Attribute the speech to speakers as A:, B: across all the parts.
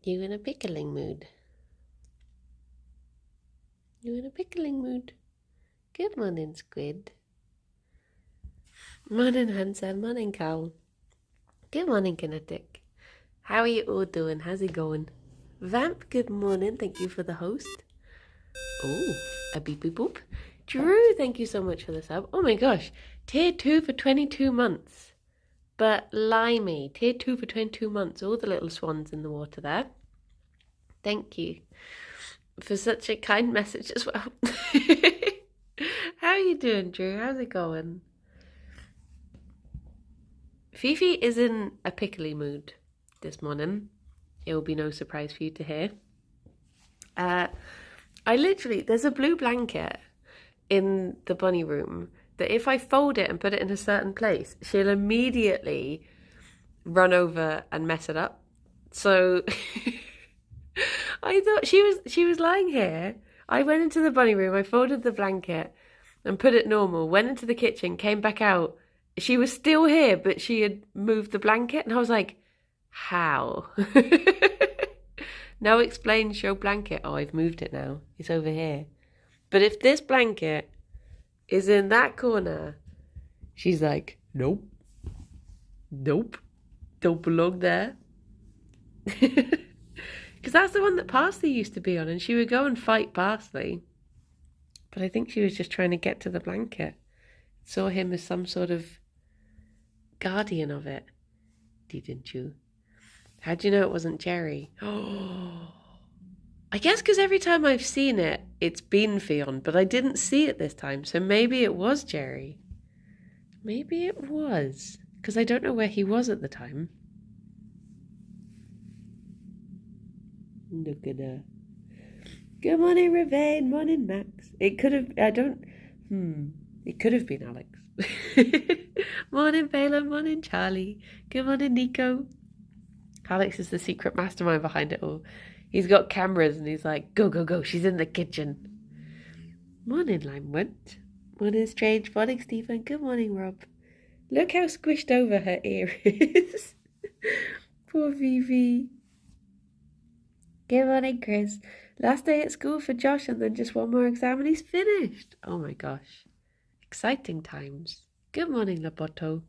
A: You in a pickling mood? You in a pickling mood? Good morning, Squid. Morning, Hansel. Morning, Cowl. Good morning, Kinetic. How are you all doing? How's it going? Vamp, good morning. Thank you for the host. Oh, a beep beep boop. Drew, thank you so much for the sub. Oh my gosh. Tier 2 for 22 months. But limey, tier 2 for 22 months. All the little swans in the water there. Thank you for such a kind message as well. How are you doing, Drew? How's it going? Fifi is in a pickly mood this morning. It will be no surprise for you to hear. There's a blue blanket in the bunny room that if I fold it and put it in a certain place, she'll immediately run over and mess it up. So I thought she was lying here. I went into the bunny room, I folded the blanket and put it normal, went into the kitchen, came back out. She was still here, but she had moved the blanket, and I was like, how? Now explain, show blanket. Oh, I've moved it now. It's over here. But if this blanket is in that corner, she's like, nope. Nope. Don't belong there. Because that's the one that Parsley used to be on, and she would go and fight Parsley. But I think she was just trying to get to the blanket. Saw him as some sort of guardian of it. Didn't you? How'd you know it wasn't Gerry? Oh, I guess because every time I've seen it, it's been Ffion, but I didn't see it this time, so maybe it was Gerry. Maybe it was, because I don't know where he was at the time. Look at her. Good morning, Ravane. Morning, Max. It could have, it could have been Alex. Morning, Bela. Morning, Charlie. Good morning, Nico. Alex is the secret mastermind behind it all. He's got cameras and he's like, go, go, go. She's in the kitchen. Morning, Limewood. Morning, Strange. Morning, Stephen. Good morning, Rob. Look how squished over her ear is. Poor Vivi. Good morning, Chris. Last day at school for Josh and then just one more exam and he's finished. Oh my gosh. Exciting times. Good morning, Laboto.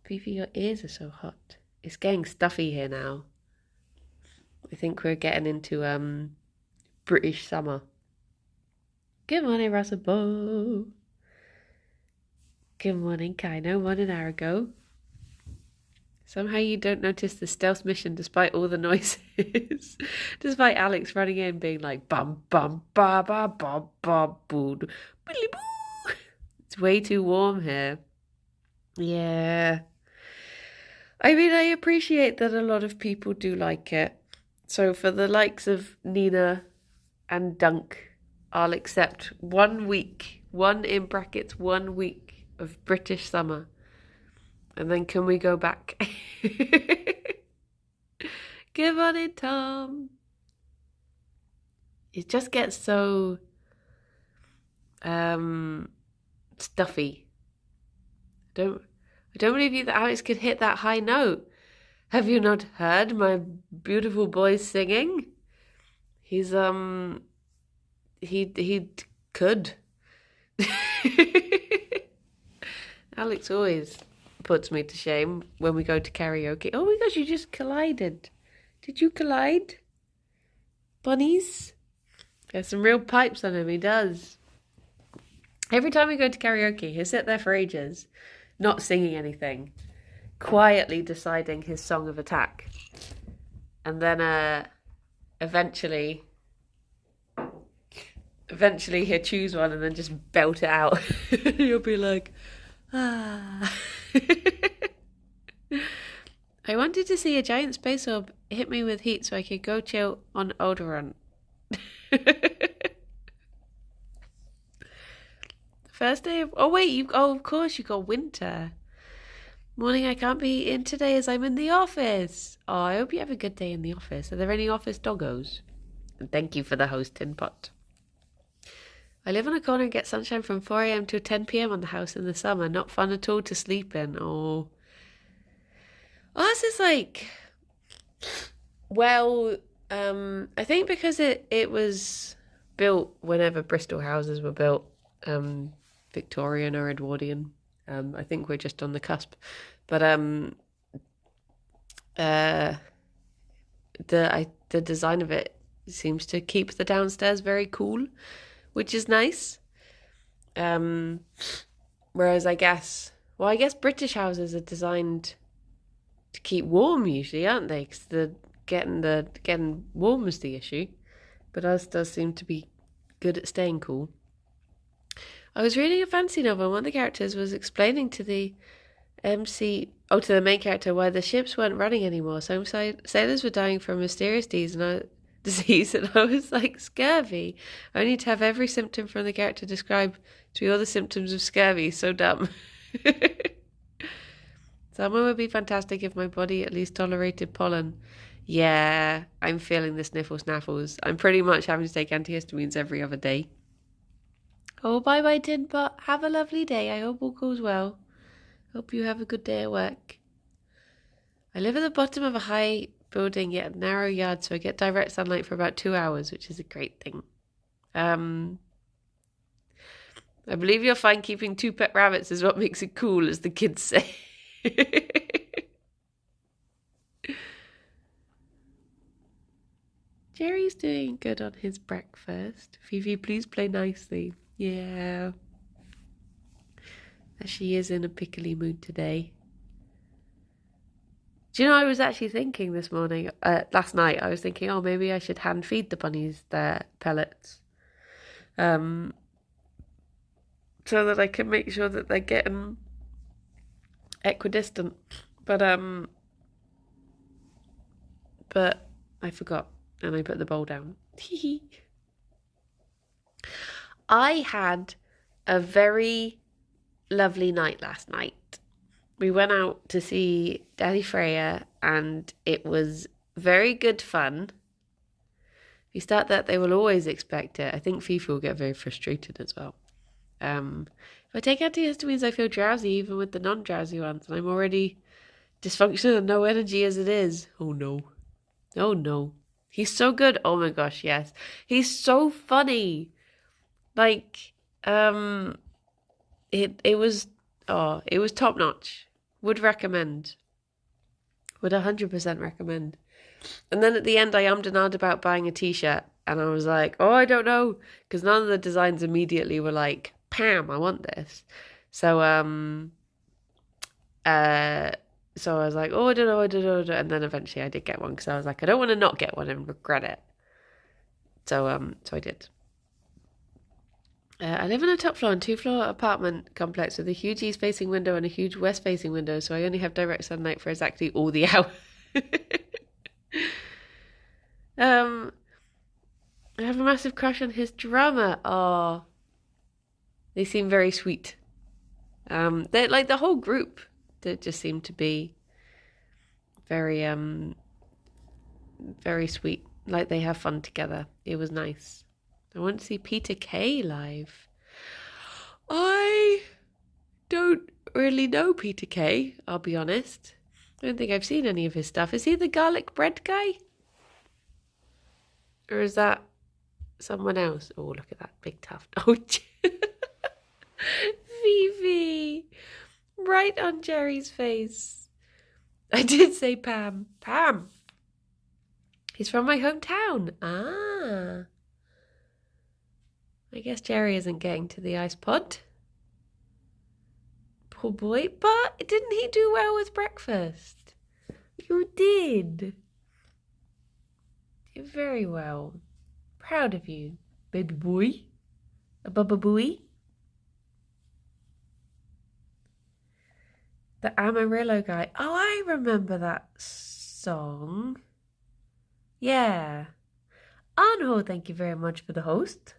A: Vivi, your ears are so hot. It's getting stuffy here now. I think we're getting into British summer. Good morning, Russell. Good morning, Kaino. Morning, Arago. Somehow you don't notice the stealth mission despite all the noises. Despite Alex running in being like bum bum ba ba ba ba boo boo. It's way too warm here. Yeah. I mean, I appreciate that a lot of people do like it. So for the likes of Nina and Dunk, I'll accept 1 week, one week of British summer. And then can we go back? Good morning, Tom. It just gets so stuffy. I don't believe you that Alex could hit that high note. Have you not heard my beautiful boy singing? He's he could. Alex always puts me to shame when we go to karaoke. Oh my gosh, you just collided. Did you collide? Bunnies? There's some real pipes on him, he does. Every time we go to karaoke, he'll sit there for ages, not singing anything, quietly deciding his song of attack. And then eventually he'll choose one and then just belt it out. You'll be like, ah. I wanted to see a giant space orb hit me with heat so I could go chill on Alderaan. First day of... Oh, wait. Of course, you got winter. Morning, I can't be in today as I'm in the office. Oh, I hope you have a good day in the office. Are there any office doggos? And thank you for the host tin pot. I live on a corner and get sunshine from 4 a.m. to 10 p.m. on the house in the summer. Not fun at all to sleep in. Oh, this is like... Well, I think because it was built whenever Bristol houses were built, Victorian or Edwardian. I think we're just on the cusp, but uh, the design of it seems to keep the downstairs very cool, which is nice. Whereas I guess British houses are designed to keep warm usually, aren't they? Because the getting warm is the issue, but ours does seem to be good at staying cool. I was reading a fantasy novel, and one of the characters was explaining to the to the main character why the ships weren't running anymore. Some sailors were dying from a mysterious disease, and I was like, scurvy. I need to have every symptom from the character described to be all the symptoms of scurvy. So dumb. Summer would be fantastic if my body at least tolerated pollen. Yeah, I'm feeling the sniffle snaffles. I'm pretty much having to take antihistamines every other day. Oh, bye-bye, Tinpot. Have a lovely day. I hope all goes well. Hope you have a good day at work. I live at the bottom of a high building, yet a narrow yard, so I get direct sunlight for about 2 hours, which is a great thing. I believe you'll find keeping 2 pet rabbits is what makes it cool, as the kids say. Gerry's doing good on his breakfast. Fifi, please play nicely. Yeah. As she is in a pickly mood today. Do you know, I was actually thinking this morning, last night, I was thinking, oh, maybe I should hand feed the bunnies their pellets. So that I can make sure that they're getting equidistant. But I forgot, and I put the bowl down. I had a very lovely night last night. We went out to see Daddy Freya, and it was very good fun. If you start that, they will always expect it. I think Fifi will get very frustrated as well. If I take antihistamines, I feel drowsy, even with the non-drowsy ones, and I'm already dysfunctional and no energy as it is. Oh no. Oh no. He's so good. Oh my gosh, yes. He's so funny. Like, it was top notch. Would recommend. Would 100% recommend. And then at the end, I ummed and ahed about buying a t-shirt, and I was like, oh, I don't know, because none of the designs immediately were like, Pam, I want this. So so I was like, oh, I don't know, and then eventually I did get one, because I was like, I don't want to not get one and regret it. So I did. I live in a top floor and 2-floor apartment complex with a huge east-facing window and a huge west-facing window, so I only have direct sunlight for exactly all the hours. I have a massive crush on his drummer. Oh, they seem very sweet. They're like the whole group. They just seem to be very very sweet. Like they have fun together. It was nice. I want to see Peter Kay live. I don't really know Peter Kay, I'll be honest. I don't think I've seen any of his stuff. Is he the garlic bread guy? Or is that someone else? Oh, look at that big tuft. Oh, Fifi. Right on Gerry's face. I did say Pam. Pam. He's from my hometown. Ah. I guess Gerry isn't getting to the ice pod. Poor boy. But didn't he do well with breakfast? You did. Did very well. Proud of you, baby boy. A bubba boy. The Amarillo guy. Oh, I remember that song. Yeah. Arno, thank you very much for the host.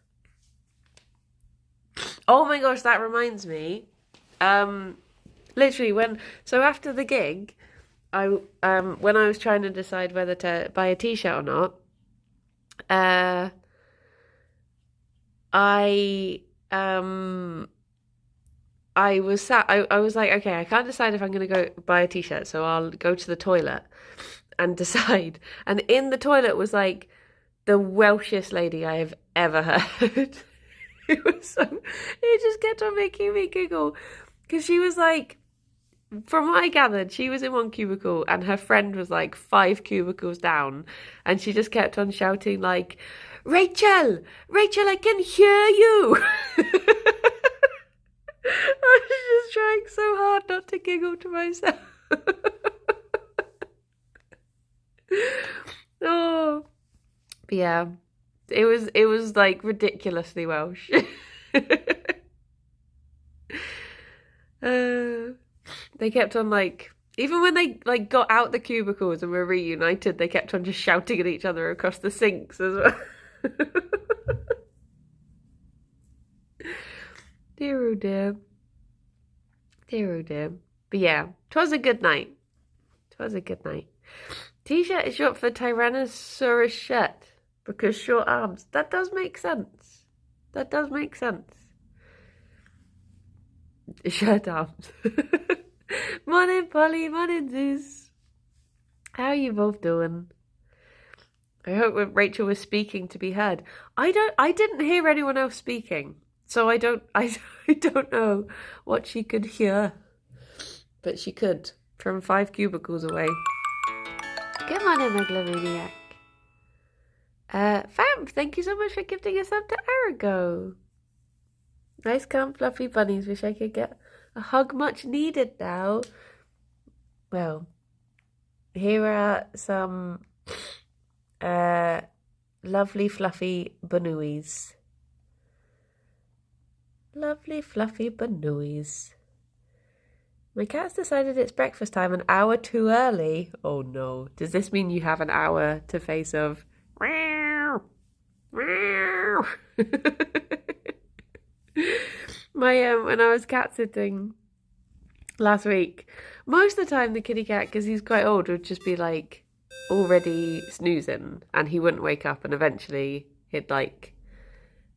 A: Oh my gosh, that reminds me. Literally after the gig, when I was trying to decide whether to buy a t-shirt or not, I was like, okay, I can't decide if I'm going to go buy a t-shirt, so I'll go to the toilet. and decide. And in the toilet was like the Welshest lady I have ever heard. It just kept on making me giggle because she was like, from what I gathered, she was in one cubicle and her friend was like 5 cubicles down, and she just kept on shouting like, Rachel, I can hear you. I was just trying so hard not to giggle to myself. Oh, but yeah, it was like ridiculously Welsh. They kept on like, even when they like got out the cubicles and were reunited, they kept on just shouting at each other across the sinks as well. Dear oh dear. Dear oh dear. But yeah, 'twas a good night. 'Twas a good night. T-shirt is short for Tyrannosaurus shirt because short arms. That does make sense. That does make sense. Shirt arms. Morning, Polly. Morning, Zeus. How are you both doing? I hope when Rachel was speaking to be heard. I didn't hear anyone else speaking, so I don't know what she could hear, but she could from 5 cubicles away. Good morning, Megalomaniac. Fam, thank you so much for gifting us up to Arago. Nice, calm, fluffy bunnies. Wish I could get a hug much needed now. Well, here are some lovely, fluffy banooies. Lovely, fluffy banooies. My cat's decided it's breakfast time an hour too early. Oh no. Does this mean you have an hour to face of meow, meow? When I was cat sitting last week, most of the time the kitty cat, because he's quite old, would just be like already snoozing and he wouldn't wake up, and eventually he'd like,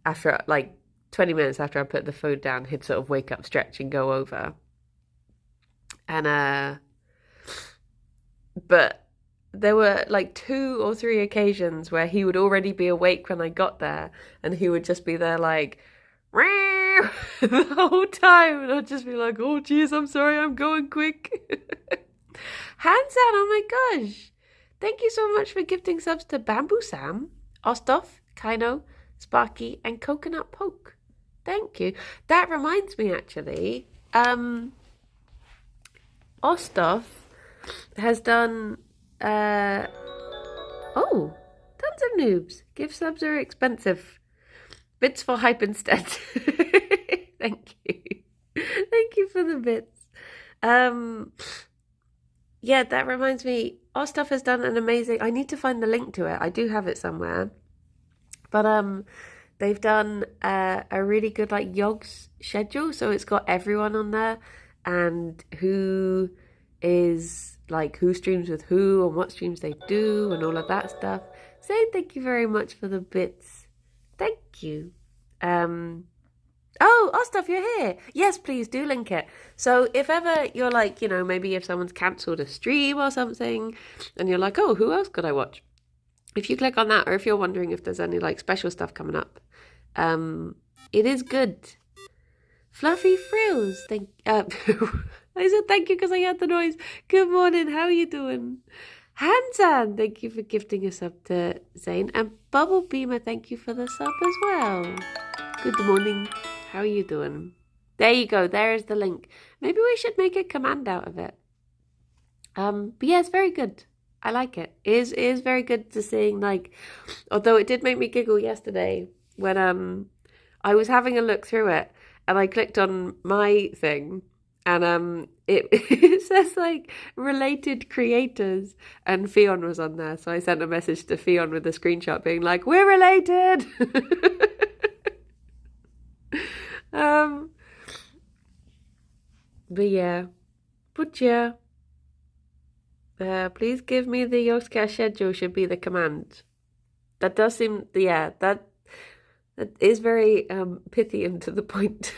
A: after like 20 minutes after I put the food down, he'd sort of wake up, stretch and go over. And but there were like 2 or 3 occasions where he would already be awake when I got there, and he would just be there like the whole time, and I'd just be like, oh geez, I'm sorry, I'm going quick. Hansan, oh my gosh, thank you so much for gifting subs to Bamboo Sam, Ostov, Kaino, Sparky and Coconut Poke. Thank you. That reminds me, actually, Ostov has done tons of noobs. Gift subs are expensive. Bits for hype instead. Thank you. Thank you for the bits. Yeah, that reminds me, Ostov has done an amazing, I need to find the link to it. I do have it somewhere. But they've done a really good like Yogs schedule, so it's got everyone on there and who is like who streams with who and what streams they do and all of that stuff. So thank you very much for the bits. Thank you. Oh, Ostov, you're here. Yes, please do link it. So if ever you're like, you know, maybe if someone's cancelled a stream or something and you're like, oh, who else could I watch? If you click on that, or if you're wondering if there's any like special stuff coming up, it is good. Fluffy Frills, I said thank you because I heard the noise. Good morning, how are you doing? Hansan, thank you for gifting us up to Zane. And Bubble Beamer, thank you for the sub as well. Good morning, how are you doing? There you go, there is the link. Maybe we should make a command out of it. But yeah, it's very good. I like it. It is very good to seeing, like, although it did make me giggle yesterday when I was having a look through it and I clicked on my thing and it says like related creators and Ffion was on there. So I sent a message to Ffion with a screenshot being like, we're related. But yeah. Please give me the Yogscast schedule should be the command. That does seem, yeah, that is very pithy and to the point.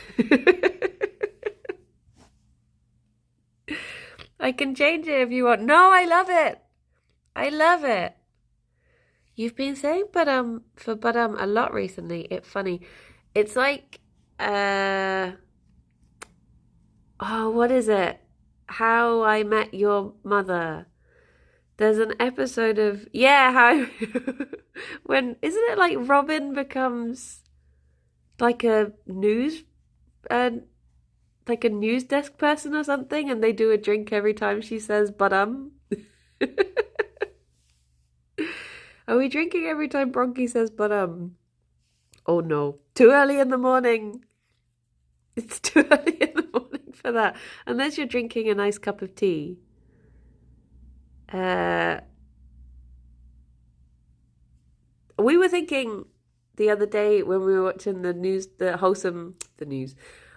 A: I can change it if you want. No, I love it. I love it. You've been saying for a lot recently. It's funny. It's like oh, what is it? How I Met Your Mother. There's an episode of how when isn't it like Robin becomes like a uh, like a news desk person or something, and they do a drink every time she says Are we drinking every time Bronchi says Oh no. Too early in the morning. It's too early in the morning for that. Unless you're drinking a nice cup of tea. We were thinking the other day when we were watching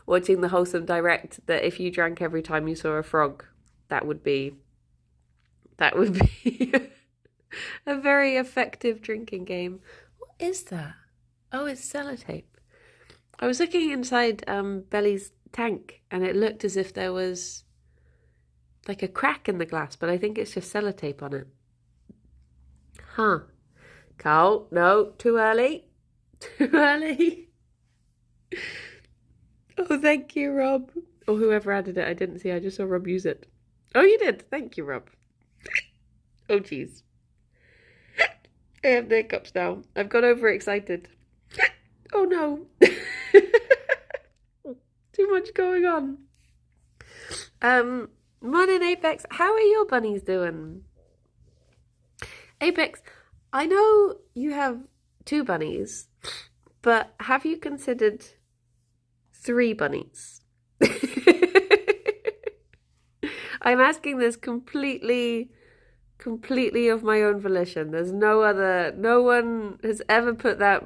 A: watching the Wholesome Direct, that if you drank every time you saw a frog, that would be a very effective drinking game. What is that? Oh, it's sellotape. I was looking inside Belly's tank, and it looked as if there was like a crack in the glass, but I think it's just sellotape on it. Huh. Carl, no, too early. Too early. Oh, thank you, Rob. Or whoever added it, I didn't see. I just saw Rob use it. Oh, you did. Thank you, Rob. Oh, jeez. I have the hiccups now. I've got overexcited. Oh, no. Too much going on. Morning, Apex. How are your bunnies doing? Apex, I know you have 2 bunnies, but have you considered 3 bunnies? I'm asking this completely of my own volition. There's no one has ever put that,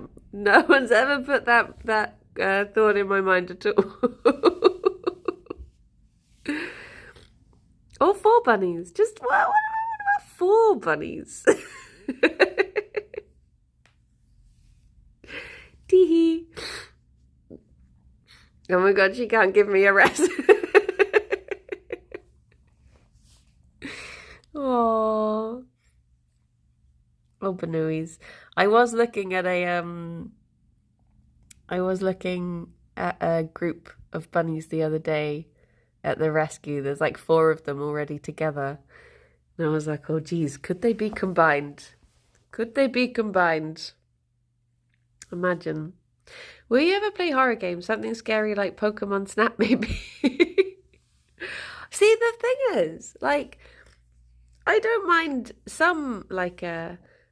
A: thought in my mind at all. Or 4 bunnies. Just, what about 4 bunnies? Tee-hee. Oh my god, she can't give me a rest. Aww. Oh, Banooies. I was looking at a group of bunnies the other day at the rescue. There's like 4 of them already together. And I was like, oh geez, could they be combined? Could they be combined? Imagine. Will you ever play horror games? Something scary like Pokemon Snap, maybe? See, the thing is, like, I don't mind some, like,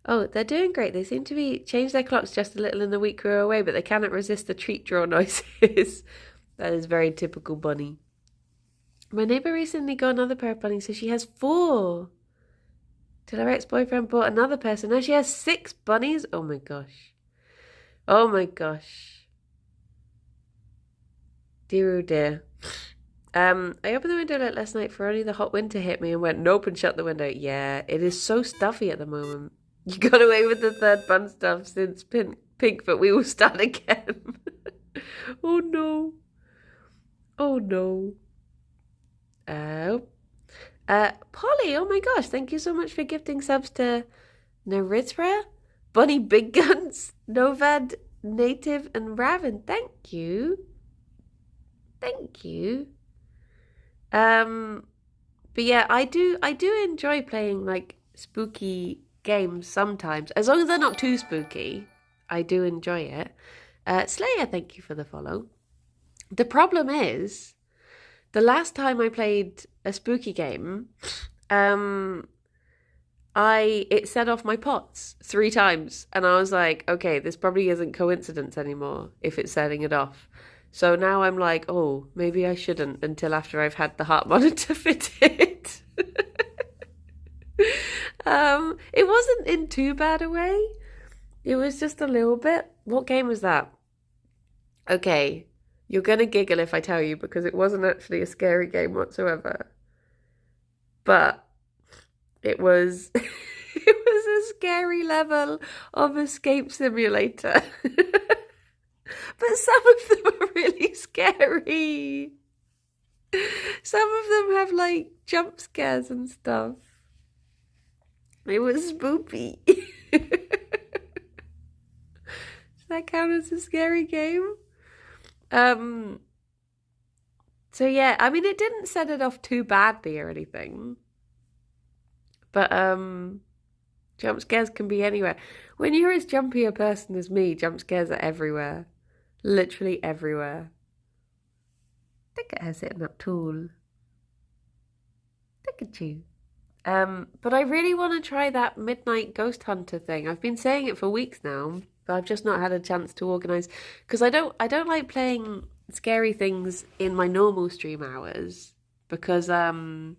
A: oh, they're doing great. They seem to be changed their clocks just a little in the week we were away, but they cannot resist the treat drawer noises. That is very typical bunny. My neighbour recently got another pair of bunnies, so she has 4. Till her ex-boyfriend bought another pair, so now she has 6 bunnies. Oh my gosh. Oh my gosh. Dear oh dear. I opened the window late last night for only the hot wind to hit me and went nope and shut the window. Yeah, it is so stuffy at the moment. You got away with the 3rd bun stuff since pink, but we will start again. Oh no. Oh no. Polly, oh my gosh, thank you so much for gifting subs to Naritra, Bunny Big Guns, Novad, Native, and Raven. Thank you. Thank you. But yeah, I do enjoy playing like spooky games sometimes. As long as they're not too spooky, I do enjoy it. Slayer, thank you for the follow. The problem is, the last time I played a spooky game, it set off my pots 3 times, and I was like, okay, this probably isn't coincidence anymore if it's setting it off. So now I'm like, oh, maybe I shouldn't until after I've had the heart monitor fitted. It wasn't in too bad a way. It was just a little bit. What game was that? Okay, you're going to giggle if I tell you because it wasn't actually a scary game whatsoever. But it was it was a scary level of Escape Simulator. But some of them are really scary. Some of them have like jump scares and stuff. It was spoopy. Does that count as a scary game? So yeah, I mean, it didn't set it off too badly or anything, but jump scares can be anywhere. When you're as jumpy a person as me, jump scares are everywhere, literally everywhere. Look at her sitting up tall. Look at you. But I really want to try that midnight ghost hunter thing. I've been saying it for weeks now, but I've just not had a chance to organize because I don't like playing scary things in my normal stream hours because whatchamacallit.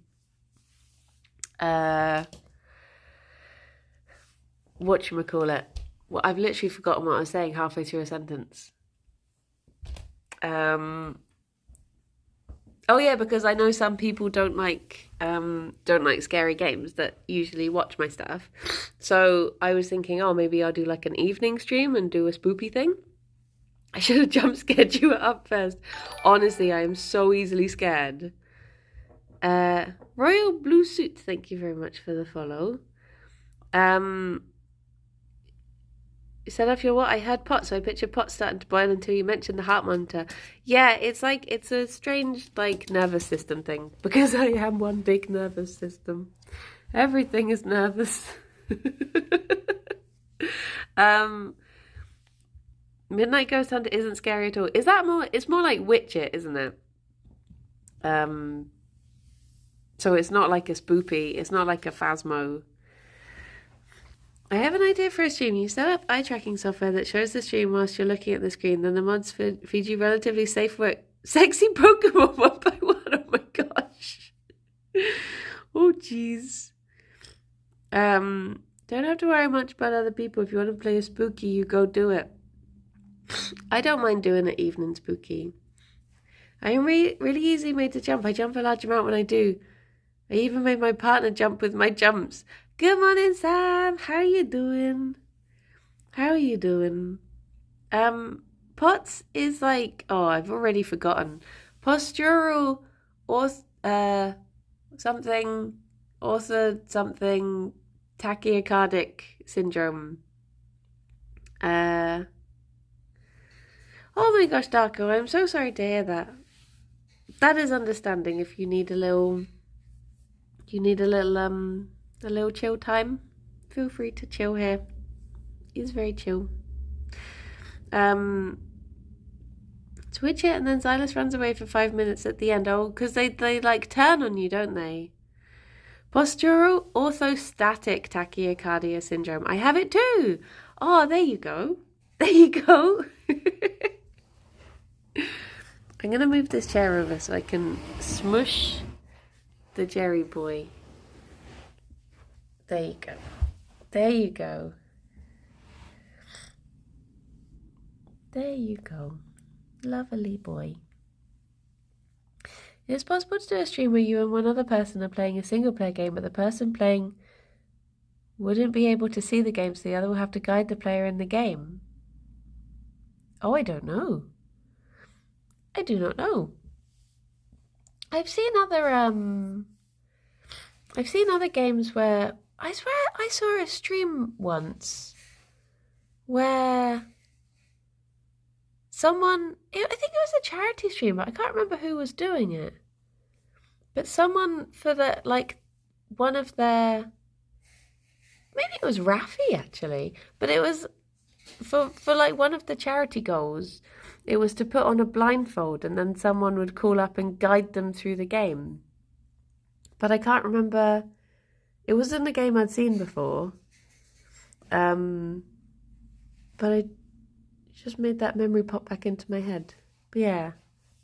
A: Well, I've literally forgotten what I was saying halfway through a sentence. Oh yeah, because I know some people don't like scary games that usually watch my stuff. So I was thinking, oh, maybe I'll do like an evening stream and do a spoopy thing. I should have jump scared you up first. Honestly, I am so easily scared. Royal Blue Suit, thank you very much for the follow. You set off your what? I heard pot, so I pictured pot starting to boil until you mentioned the heart monitor. Yeah, it's a strange, like, nervous system thing. Because I am one big nervous system. Everything is nervous. Midnight Ghost Hunter isn't scary at all. Is that more, it's more like Witch It, isn't it? So it's not like a spoopy, it's not like a Phasmo. I have an idea for a stream. You set up eye tracking software that shows the stream whilst you're looking at the screen. Then the mods feed you relatively safe work. Sexy Pokemon one by one. Oh my gosh. Oh jeez. Don't have to worry much about other people. If you want to play a spooky, you go do it. I don't mind doing an evening spooky. I am really easily made to jump. I jump a large amount when I do. I even made my partner jump with my jumps. Good morning, Sam. How are you doing? How are you doing? POTS is like, oh, I've already forgotten. Postural or something tachycardic syndrome. Oh my gosh, Darko, I'm so sorry to hear that. That is understanding if you need a little chill time. Feel free to chill here. It's very chill. Twitch it and then Silas runs away for 5 minutes at the end. Oh, because they like turn on you, don't they? Postural orthostatic tachycardia syndrome. I have it too. Oh, there you go. There you go. I'm going to move this chair over so I can smush the Gerry boy. There you go. There you go. There you go. Lovely boy. It's possible to do a stream where you and one other person are playing a single player game, but the person playing wouldn't be able to see the game, so the other will have to guide the player in the game. Oh, I don't know. I do not know. I've seen other games where I swear I saw a stream once where someone, I think it was a charity stream, but I can't remember who was doing it. But someone for one of their, maybe it was Rafi actually, but it was for like one of the charity goals. It was to put on a blindfold and then someone would call up and guide them through the game. But I can't remember. It wasn't a game I'd seen before. But I just made that memory pop back into my head. But yeah,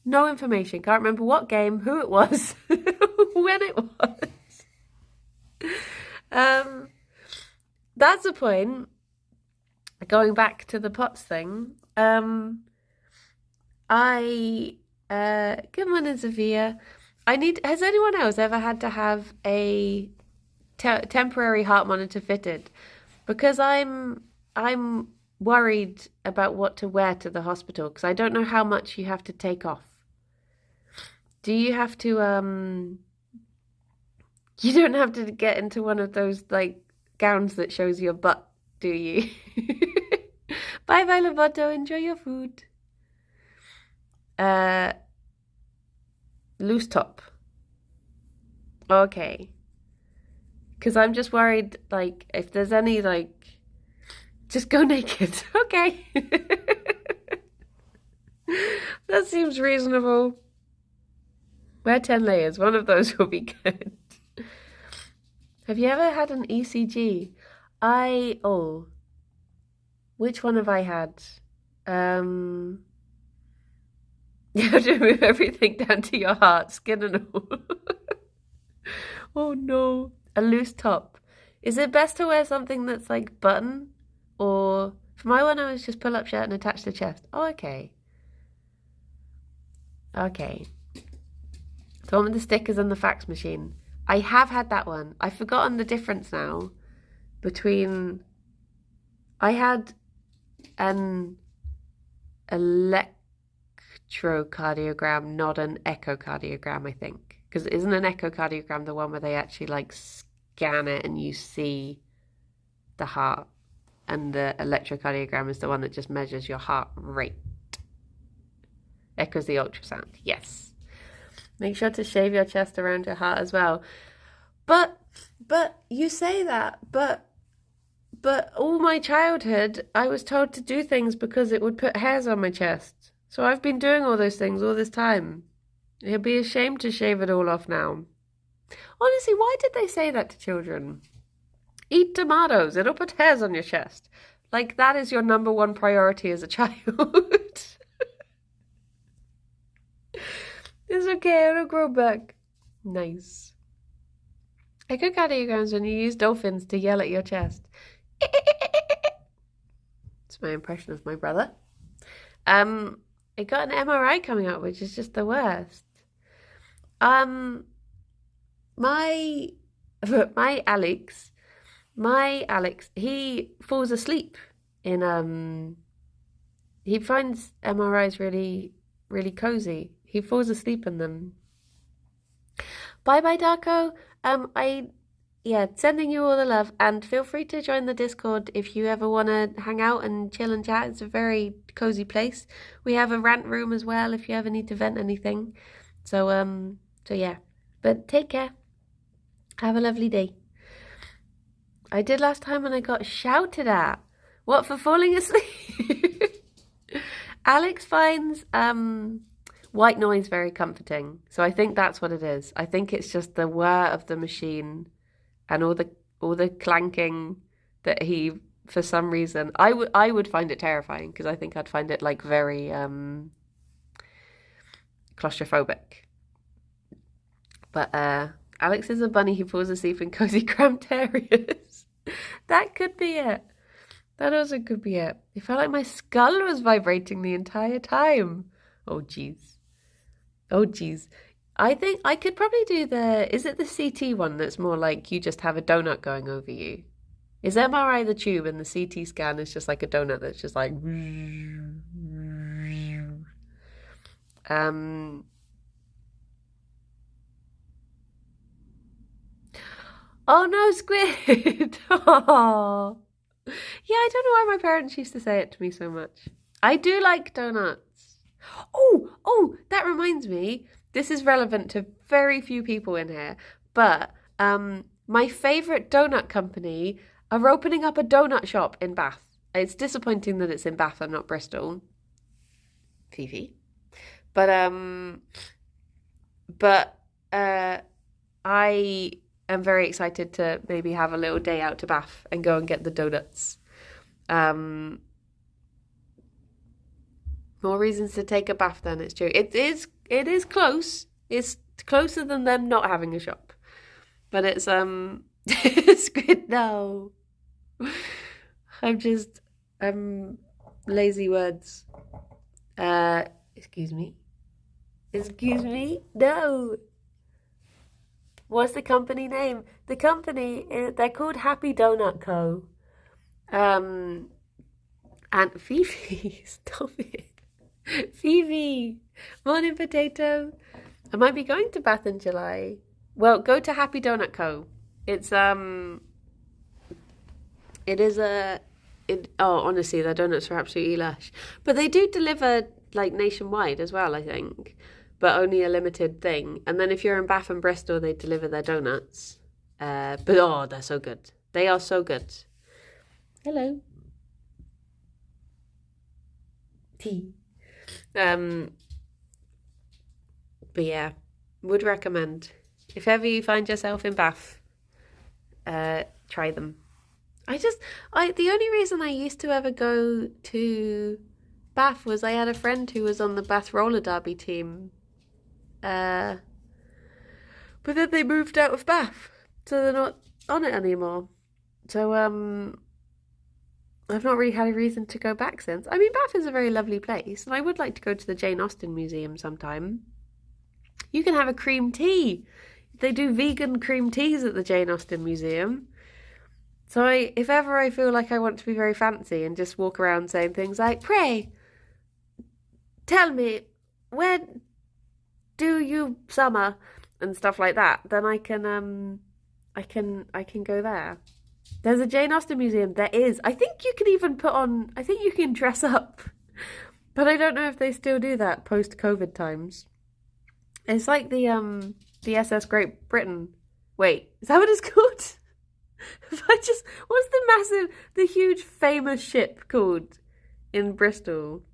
A: no information. Can't remember what game, who it was, when it was. That's the point. Going back to the POTS thing. Good morning, Sophia. Has anyone else ever had to have a temporary heart monitor fitted? Because I'm worried about what to wear to the hospital because I don't know how much you have to take off. Do you have to you don't have to get into one of those like gowns that shows your butt, do you? Bye, Violet Botto. Enjoy your food. Loose top. Okay. Because I'm just worried, like, if there's any, like, just go naked. Okay. That seems reasonable. Wear 10 layers. One of those will be good. Have you ever had an ECG? Which one have I had? You have to move everything down to your heart, skin and all. Oh no. A loose top. Is it best to wear something that's like button? Or for my one, I was just pull up shirt and attach the chest. Oh, okay. Okay. The one with the stickers and the fax machine. I have had that one. I've forgotten the difference now between... I had an electrocardiogram, not an echocardiogram, I think. Because isn't an echocardiogram the one where they actually like scan it and you see the heart? And the electrocardiogram is the one that just measures your heart rate. Echo's the ultrasound. Yes. Make sure to shave your chest around your heart as well. But you say that, but all my childhood, I was told to do things because it would put hairs on my chest. So I've been doing all those things all this time. It'd be a shame to shave it all off now. Honestly, why did they say that to children? Eat tomatoes, it'll put hairs on your chest. Like, that is your number one priority as a child. It's okay, it'll grow back. Nice. Echocardiograms when you use dolphins to yell at your chest. It's my impression of my brother. I got an MRI coming up, which is just the worst. My Alex, he falls asleep in he finds MRIs really, really cozy. He falls asleep in them. Bye bye, Darko. Sending you all the love, and feel free to join the Discord if you ever want to hang out and chill and chat. It's a very cozy place. We have a rant room as well if you ever need to vent anything. So yeah. But take care. Have a lovely day. I did last time when I got shouted at. What, for falling asleep? Alex finds white noise very comforting. So I think that's what it is. I think it's just the whir of the machine and all the clanking that he, for some reason, I would find it terrifying because I think I'd find it like very claustrophobic. But Alex is a bunny who falls asleep in cozy cramped areas. That could be it. That also could be it. It felt like my skull was vibrating the entire time. Oh, jeez. I think I could probably do is it the CT one that's more like you just have a donut going over you? Is MRI the tube and the CT scan is just like a donut that's just like... Oh no, squid! Oh. Yeah, I don't know why my parents used to say it to me so much. I do like donuts. Oh, that reminds me. This is relevant to very few people in here. But my favourite donut company are opening up a donut shop in Bath. It's disappointing that it's in Bath and not Bristol. Fifi. But I am very excited to maybe have a little day out to Bath and go and get the donuts. More reasons to take a bath then, it's true. It is close. It's closer than them not having a shop. But it's squid, no. I'm lazy words. Excuse me, no. What's the company name? The company, they're called Happy Donut Co. And Fifi, stop it. Fifi, morning potato. I might be going to Bath in July. Well, go to Happy Donut Co. It's It is honestly, their donuts are absolutely lush. But they do deliver like nationwide as well, I think. But only a limited thing. And then if you're in Bath and Bristol, they deliver their donuts. But they're so good. They are so good. Hello. Tea. But yeah, would recommend. If ever you find yourself in Bath, try them. The only reason I used to ever go to Bath was I had a friend who was on the Bath roller derby team. But then they moved out of Bath, so they're not on it anymore. So I've not really had a reason to go back since. I mean, Bath is a very lovely place, and I would like to go to the Jane Austen Museum sometime. You can have a cream tea. They do vegan cream teas at the Jane Austen Museum. So if ever I feel like I want to be very fancy and just walk around saying things like, "Pray, tell me, where do you summer?" and stuff like that, then I can go there. There's a Jane Austen museum. There is. I think you can even I think you can dress up. But I don't know if they still do that post-COVID times. It's like the SS Great Britain. Wait, is that what it's called? What's the huge famous ship called in Bristol?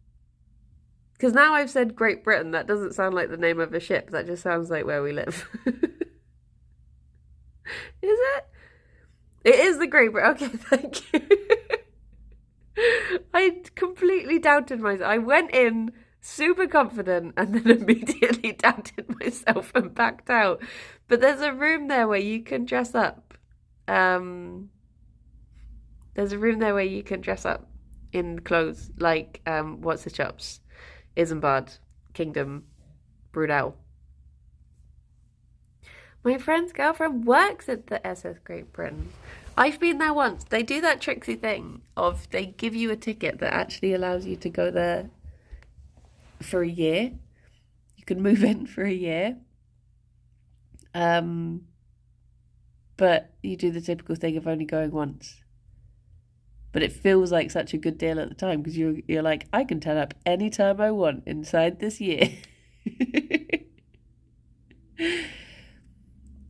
A: Because now I've said Great Britain, that doesn't sound like the name of a ship. That just sounds like where we live. Is it? It is the Great Britain. Okay, thank you. I completely doubted myself. I went in super confident and then immediately doubted myself and backed out. But there's a room there where you can dress up. There's a room there where you can dress up in clothes like what's the shops? Isambard, Kingdom, Brunel. My friend's girlfriend works at the SS Great Britain. I've been there once. They do that tricksy thing of they give you a ticket that actually allows you to go there for a year. You can move in for a year. But you do the typical thing of only going once. But it feels like such a good deal at the time because you're like, I can turn up anytime I want inside this year.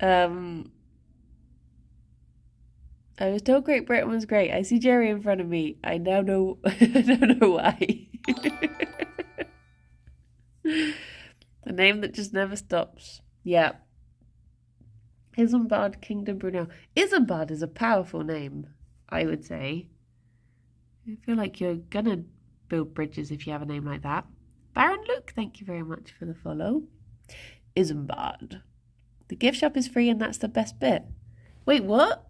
A: I was told Great Britain was great. I see Gerry in front of me. I now know. I don't know why. The name that just never stops. Yeah. Isambard, Kingdom, Brunel. Isambard is a powerful name, I would say. I feel like you're gonna build bridges if you have a name like that. Baron Luke, thank you very much for the follow. Isambard. The gift shop is free and that's the best bit. Wait, what?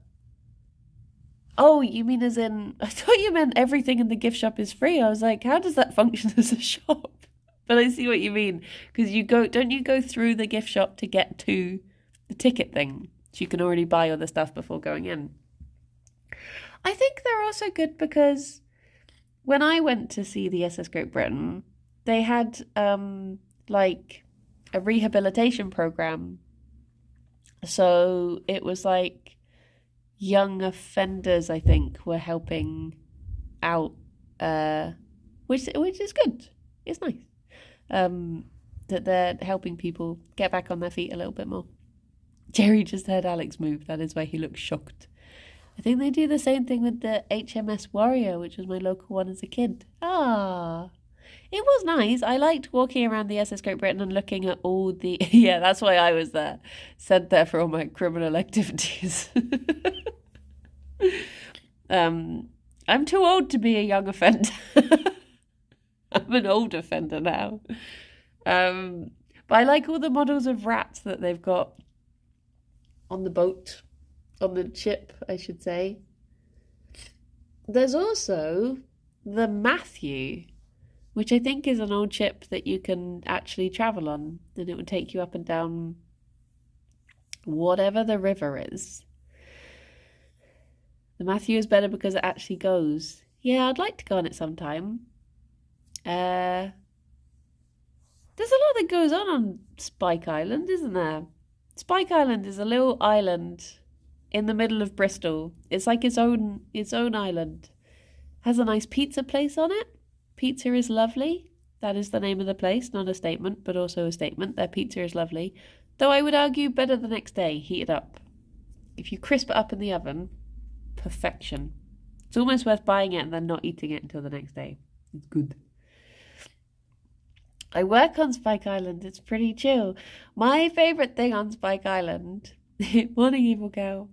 A: Oh, you mean as in... I thought you meant everything in the gift shop is free. I was like, how does that function as a shop? But I see what you mean. Because don't you go through the gift shop to get to the ticket thing? So you can already buy all the stuff before going in. I think they're also good because when I went to see the SS Great Britain, they had like a rehabilitation program. So it was like young offenders, I think, were helping out, which is good. It's nice that they're helping people get back on their feet a little bit more. Gerry just heard Alex move. That is why he looks shocked. I think they do the same thing with the HMS Warrior, which was my local one as a kid. It was nice. I liked walking around the SS Great Britain and looking at all the... Yeah, that's why I was there. Sent there for all my criminal activities. I'm too old to be a young offender. I'm an old offender now. But I like all the models of rats that they've got on the boat. On the ship, I should say. There's also the Matthew, which I think is an old ship that you can actually travel on, and it would take you up and down whatever the river is. The Matthew is better because it actually goes. Yeah, I'd like to go on it sometime. There's a lot that goes on Spike Island, isn't there? Spike Island is a little island in the middle of Bristol. It's like its own island. Has a nice pizza place on it. Pizza is lovely. That is the name of the place, not a statement, but also a statement. Their pizza is lovely. Though I would argue better the next day, heated up. If you crisp it up in the oven, perfection. It's almost worth buying it and then not eating it until the next day. It's good. I work on Spike Island. It's pretty chill. My favourite thing on Spike Island... Morning, evil girl.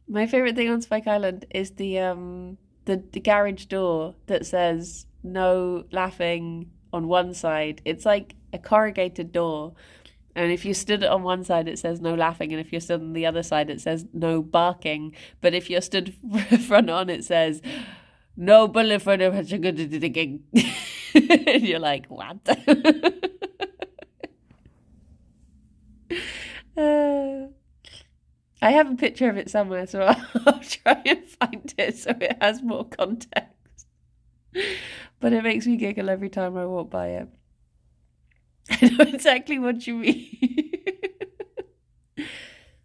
A: My favourite thing on Spike Island is the garage door that says no laughing on one side. It's like a corrugated door. And if you stood on one side, it says no laughing. And if you're stood on the other side, it says no barking. But if you're stood front on, it says no bullet for the... And you're like, what? I have a picture of it somewhere, so I'll try and find it so it has more context. But it makes me giggle every time I walk by it. I know exactly what you mean.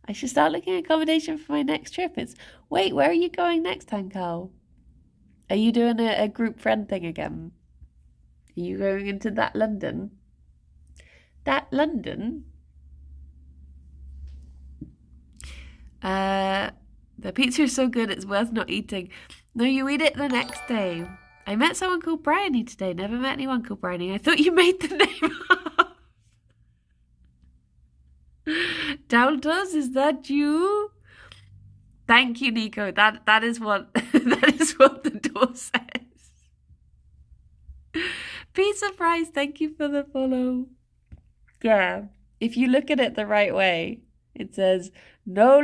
A: I should start looking at accommodation for my next trip. Wait, where are you going next time, Carl? Are you doing a group friend thing again? Are you going into that London? That London? The pizza is so good it's worth not eating. No, you eat it the next day. I met someone called Bryony today. Never met anyone called Bryony. I thought you made the name up. Daltos, is that you? Thank you, Nico. That is what that is what the door says. Pizza Price, thank you for the follow. Yeah, if you look at it the right way, it says no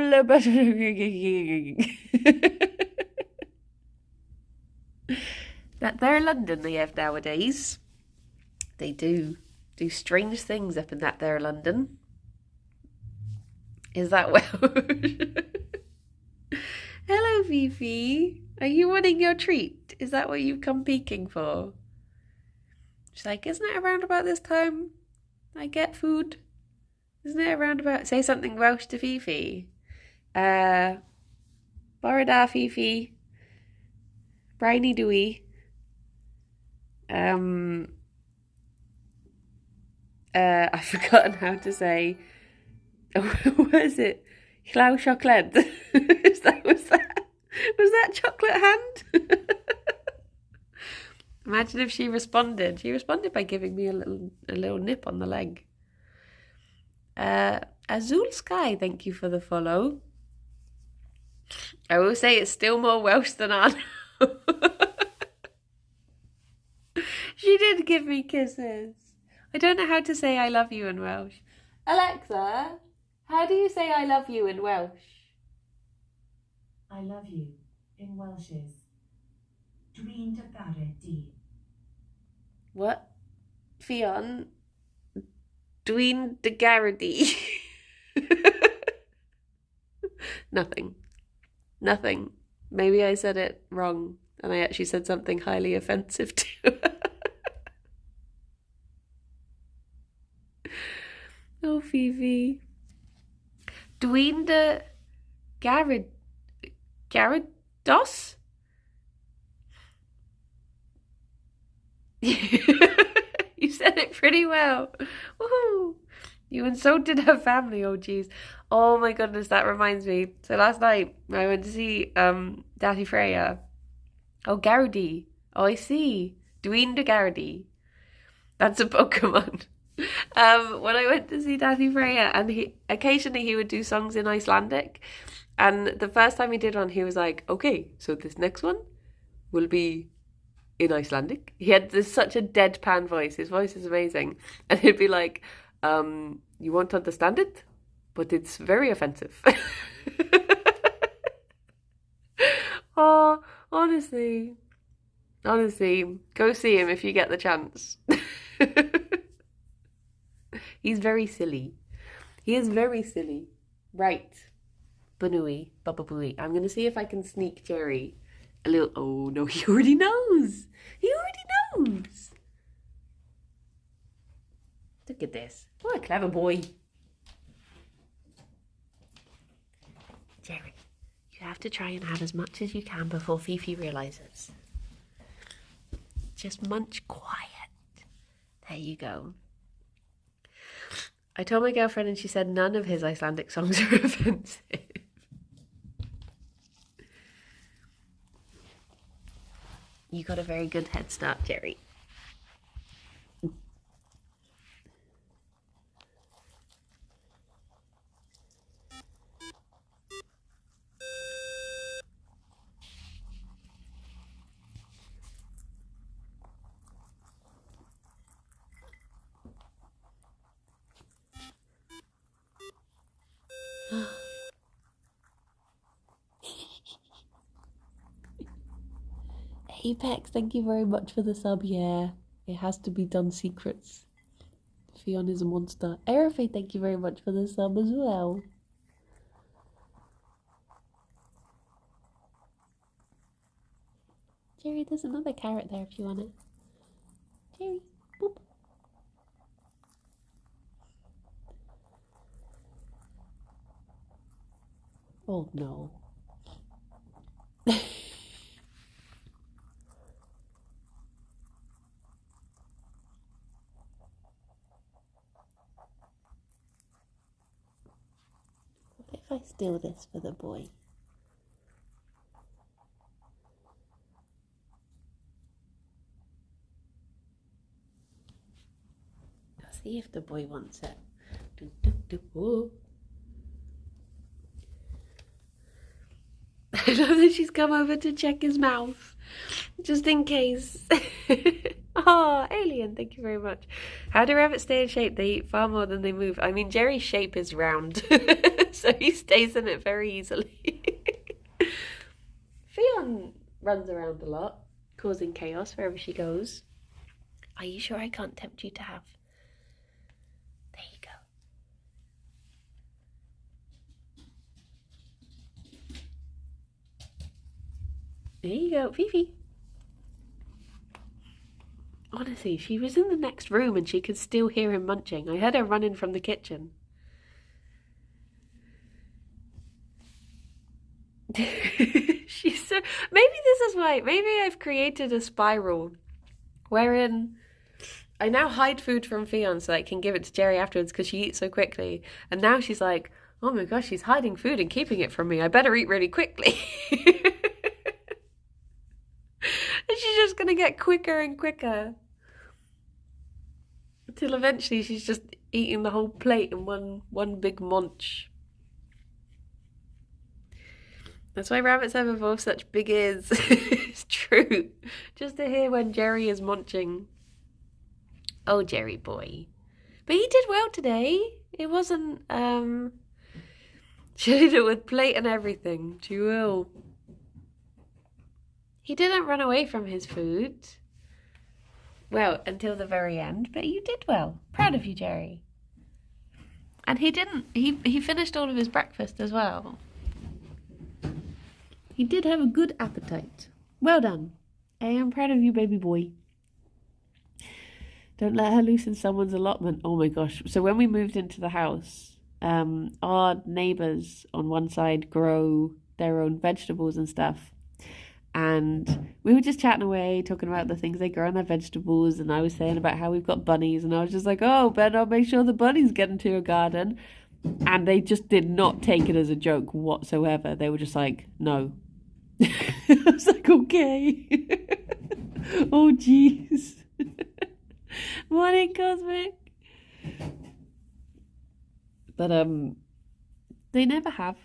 A: that they're London they have nowadays. They do strange things up in that there London. Is that Welsh? Hello, Fifi. Are you wanting your treat? Is that what you've come peeking for? She's like, isn't it around about this time I get food? Isn't it around about... Say something Welsh to Fifi. Bore da, Fifi. Briny Dewey. I've forgotten how to say... What is it? Chlau chocolate. Was that chocolate hand? Imagine if she responded. She responded by giving me a little nip on the leg. Azul Sky, thank you for the follow. I will say it's still more Welsh than Anna. She did give me kisses. I don't know how to say I love you in Welsh. Alexa, how do you say I love you in Welsh?
B: I love you in Welsh is Dwi'n dy gared di.
A: What? Ffion? Dwi'n dy gared di. Nothing. Maybe I said it wrong and I actually said something highly offensive to her. Oh, Phoebe. Dwi'n dy Garados? You said it pretty well. Woohoo! You insulted her family, oh jeez. Oh my goodness, that reminds me. So last night I went to see Daddy Freya. Oh, Garudi. Oh, I see. Dwi'n dy Garudi. That's a Pokemon. When I went to see Daddy Freya, and occasionally he would do songs in Icelandic, and the first time he did one, he was like, okay, so this next one will be in Icelandic. He had such a deadpan voice. His voice is amazing. And he'd be like, you won't understand it, but it's very offensive. Oh, honestly, go see him if you get the chance. He's very silly. He is very silly. Right. Banui, bababui. I'm going to see if I can sneak Gerry a little... Oh, no, he already knows. He already knows. Look at this. What a clever boy. Gerry. You have to try and have as much as you can before Fifi realises. Just munch quiet. There you go. I told my girlfriend and she said none of his Icelandic songs are offensive. You got a very good head start, Gerry. Apex, thank you very much for the sub. Yeah, it has to be done secrets. Ffion is a monster. Erafe, thank you very much for the sub as well. Gerry, there's another carrot there if you want it. Gerry, boop. Oh no. What if I steal this for the boy? I'll see if the boy wants it. Do, do, do, oh. I love that she's come over to check his mouth, just in case. Oh, Alien, thank you very much. How do rabbits stay in shape? They eat far more than they move. I mean, Gerry's shape is round, so he stays in it very easily. Ffion runs around a lot, causing chaos wherever she goes. Are you sure I can't tempt you to have? There you go. There you go, Fifi. Honestly, she was in the next room and she could still hear him munching. I heard her running from the kitchen. She's so... Maybe this is why. Maybe I've created a spiral wherein I now hide food from Ffion so I can give it to Gerry afterwards because she eats so quickly. And now she's like, oh my gosh, she's hiding food and keeping it from me. I better eat really quickly. And she's just going to get quicker and quicker. Until eventually she's just eating the whole plate in one big munch. That's why rabbits have evolved such big ears. It's true. Just to hear when Gerry is munching. Oh, Gerry boy. But he did well today. It wasn't, she did it with plate and everything. She will. He didn't run away from his food. Well, until the very end, but you did well. Proud of you, Gerry. And he didn't, he finished all of his breakfast as well. He did have a good appetite. Well done. I am proud of you, baby boy. Don't let her loose in someone's allotment. Oh my gosh. So when we moved into the house, our neighbours on one side grow their own vegetables and stuff. And we were just chatting away, talking about the things they grow in their vegetables. And I was saying about how we've got bunnies. And I was just like, oh, better make sure the bunnies get into your garden. And they just did not take it as a joke whatsoever. They were just like, no. I was like, okay. Oh, jeez. Morning, Cosmic. But, they never have.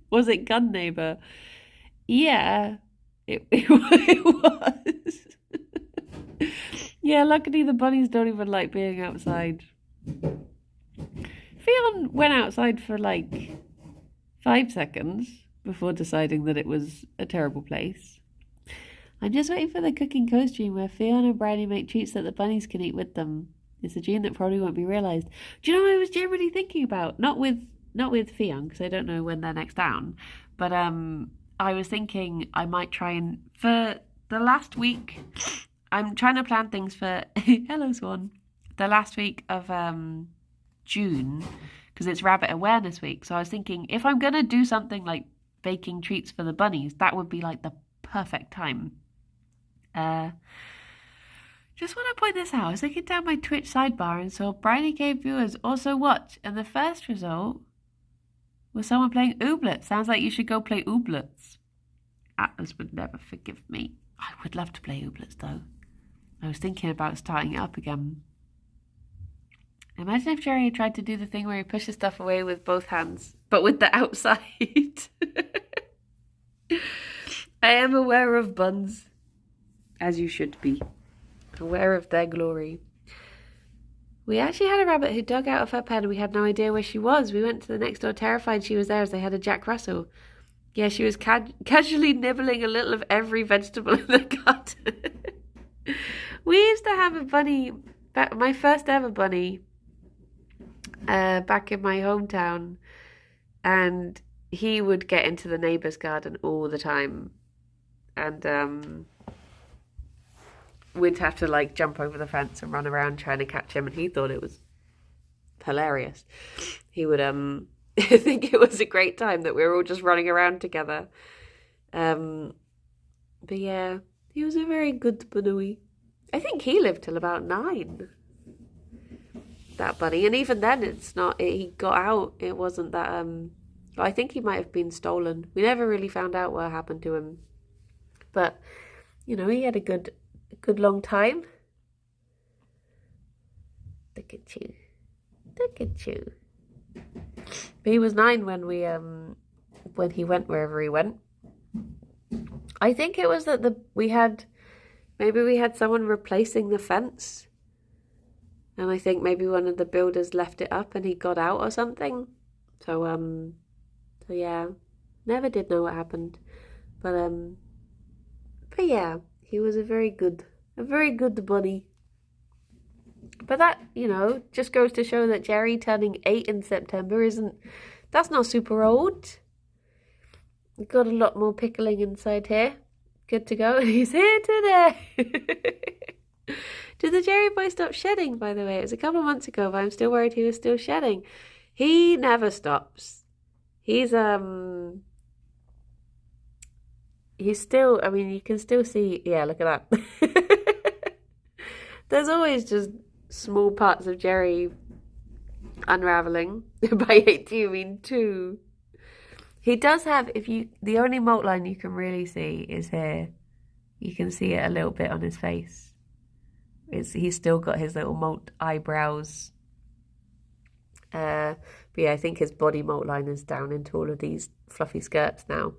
A: Was it Gun Neighbour? Yeah, it was. Yeah, luckily the bunnies don't even like being outside. Ffion went outside for like 5 seconds before deciding that it was a terrible place. I'm just waiting for the cooking coast dream where Ffion and Brownie make treats that the bunnies can eat with them. It's a dream that probably won't be realised. Do you know what I was generally thinking about? Not with Ffion, because I don't know when they're next down, but I was thinking I might try and, for the last week, I'm trying to plan things for, hello Swan, the last week of June, because it's Rabbit Awareness Week. So I was thinking, if I'm going to do something like baking treats for the bunnies, that would be like the perfect time. Just want to point this out. I was looking down my Twitch sidebar and saw Bryony gave viewers also watch, and the first result was someone playing Ooblets. Sounds like you should go play Ooblets. Atlas would never forgive me. I would love to play Ooblets though. I was thinking about starting it up again. Imagine if Gerry had tried to do the thing where he pushes stuff away with both hands, but with the outside. I am aware of buns, as you should be. Aware of their glory. We actually had a rabbit who dug out of her pen and we had no idea where she was. We went to the next door terrified she was there as they had a Jack Russell. Yeah, she was casually nibbling a little of every vegetable in the garden. We used to have a bunny, my first ever bunny, back in my hometown, and he would get into the neighbour's garden all the time, and we'd have to like jump over the fence and run around trying to catch him, and he thought it was hilarious. He would I think it was a great time that we were all just running around together. But yeah, he was a very good bunny. I think he lived till about 9. That bunny, and even then, he got out. It wasn't that. I think he might have been stolen. We never really found out what happened to him. But you know, he had a good long time. Look at you. Look at you. But he was 9 when he went wherever he went. I think it was that we had someone replacing the fence, and I think maybe one of the builders left it up and he got out or something. So yeah, never did know what happened, but yeah, he was a very good bunny. But that, you know, just goes to show that Gerry turning 8 in September that's not super old. We've got a lot more pickling inside here. Good to go. He's here today. Did the Gerry boy stop shedding, by the way? It was a couple of months ago, but I'm still worried he was still shedding. He never stops. He's still, I mean, you can still see, yeah, look at that. There's always just small parts of Gerry unraveling. By 8 do you mean 2? He does have, the only molt line you can really see is here. You can see it a little bit on his face. He's still got his little molt eyebrows. But yeah, I think his body molt line is down into all of these fluffy skirts now.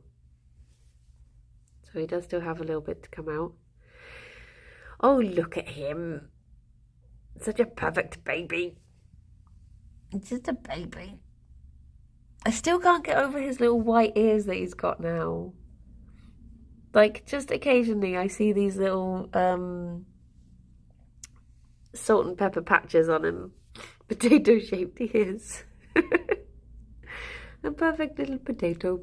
A: So he does still have a little bit to come out. Oh, look at him. Such a perfect baby. It's just a baby. I still can't get over his little white ears that he's got now. Like, just occasionally I see these little salt and pepper patches on him. Potato-shaped ears. A perfect little potato.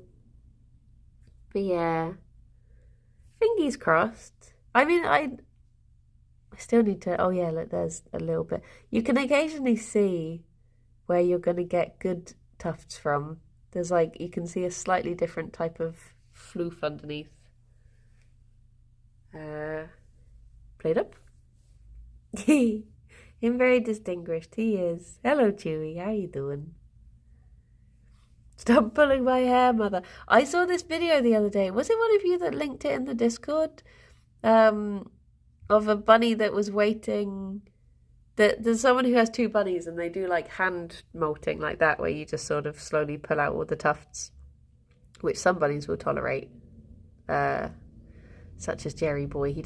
A: But yeah. Fingers crossed. I mean, I still need to... Oh yeah, look, there's a little bit. You can occasionally see where you're going to get good tufts from. There's like, you can see a slightly different type of floof underneath. Played up. Him very distinguished, he is. Hello, Chewy, how you doing? Stop pulling my hair, mother. I saw this video the other day. Was it one of you that linked it in the Discord? Of a bunny that was waiting. There's someone who has 2 bunnies and they do like hand molting like that, where you just sort of slowly pull out all the tufts, which some bunnies will tolerate. Such as Gerry boy, he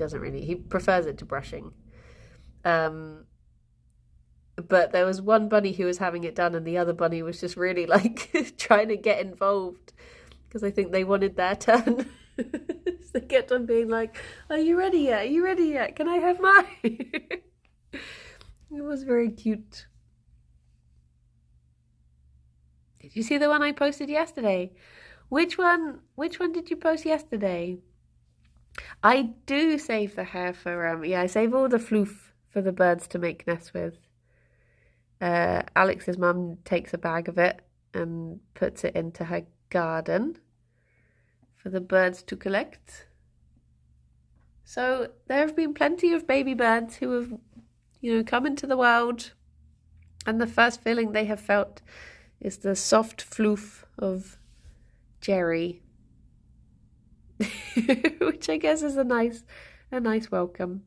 A: prefers it to brushing. But there was one bunny who was having it done and the other bunny was just really like trying to get involved because I think they wanted their turn. So they kept on being like, are you ready yet? Are you ready yet? Can I have mine? It was very cute. Did you see the one I posted yesterday? Which one did you post yesterday? I do save the hair for, I save all the floof for the birds to make nests with. Alex's mum takes a bag of it and puts it into her garden for the birds to collect. So there have been plenty of baby birds who have, come into the world, and the first feeling they have felt is the soft floof of Gerry, which I guess is a nice welcome.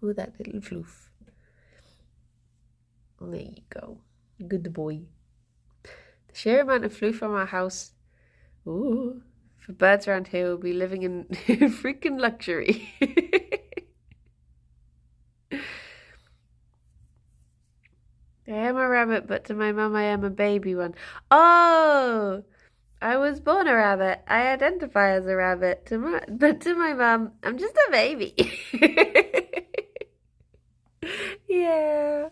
A: Oh, that little floof. There you go. Good boy. The sheer amount of floof from our house, ooh, for birds around here will be living in freaking luxury. I am a rabbit, but to my mum I am a baby one. Oh! I was born a rabbit. I identify as a rabbit. But to my mum, I'm just a baby. Yeah.